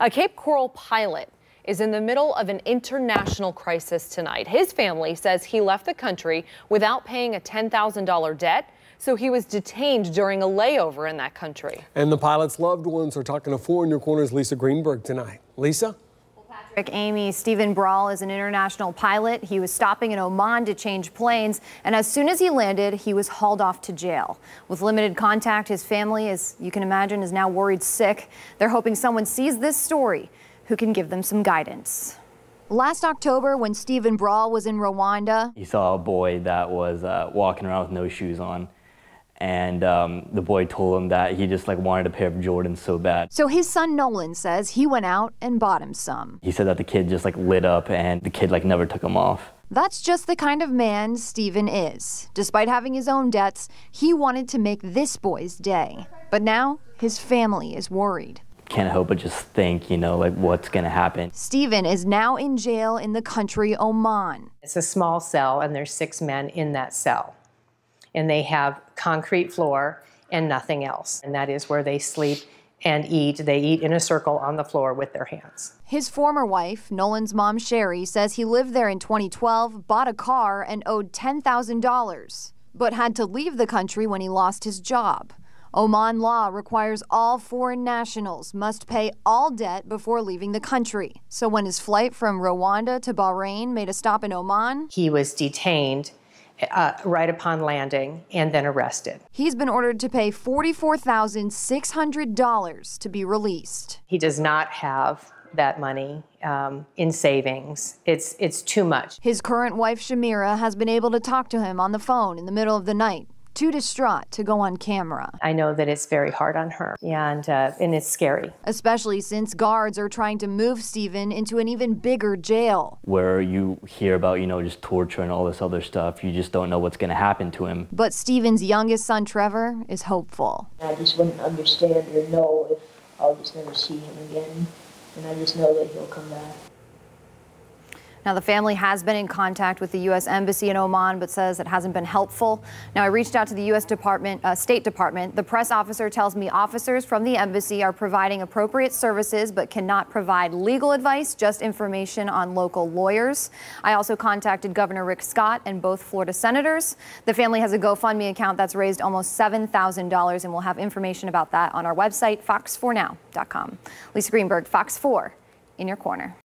A Cape Coral pilot is in the middle of an international crisis tonight. His family says he left the country without paying a $10,000 debt, so he was detained during a layover in that country. And the pilot's loved ones are talking to 4 in Your Corner's Lisa Greenberg tonight. Lisa? Amy, Stephen Brawl is an international pilot. He was stopping in Oman to change planes, and as soon as he landed, he was hauled off to jail. With limited contact, his family, as you can imagine, is now worried sick. They're hoping someone sees this story who can give them some guidance. Last October, when Stephen Brawl was in Rwanda, he saw a boy that was walking around with no shoes on. And the boy told him that he just wanted a pair of Jordans so bad. So his son Nolan says he went out and bought him some. He said that the kid just lit up and the kid never took him off. That's just the kind of man Stephen is. Despite having his own debts, he wanted to make this boy's day. But now his family is worried. Can't help but just think, what's gonna happen. Stephen is now in jail in the country Oman. It's a small cell and there's 6 men in that cell. And they have concrete floor and nothing else. And that is where they sleep and eat. They eat in a circle on the floor with their hands. His former wife, Nolan's mom, Sherry, says he lived there in 2012, bought a car, and owed $10,000, but had to leave the country when he lost his job. Oman law requires all foreign nationals must pay all debt before leaving the country. So when his flight from Rwanda to Bahrain made a stop in Oman, he was detained right upon landing and then arrested. He's been ordered to pay $44,600 to be released. He does not have that money in savings. It's too much. His current wife, Shamira, has been able to talk to him on the phone in the middle of the night, too distraught to go on camera. I know that it's very hard on her, and it's scary. Especially since guards are trying to move Stephen into an even bigger jail. Where you hear about, just torture and all this other stuff, you just don't know what's gonna happen to him. But Stephen's youngest son, Trevor, is hopeful. I just wouldn't understand or know if I'll just never see him again, and I just know that he'll come back. Now, the family has been in contact with the U.S. Embassy in Oman, but says it hasn't been helpful. Now, I reached out to the U.S. State Department. The press officer tells me officers from the embassy are providing appropriate services, but cannot provide legal advice, just information on local lawyers. I also contacted Governor Rick Scott and both Florida senators. The family has a GoFundMe account that's raised almost $7,000, and we'll have information about that on our website, fox4now.com. Lisa Greenberg, Fox 4, in your corner.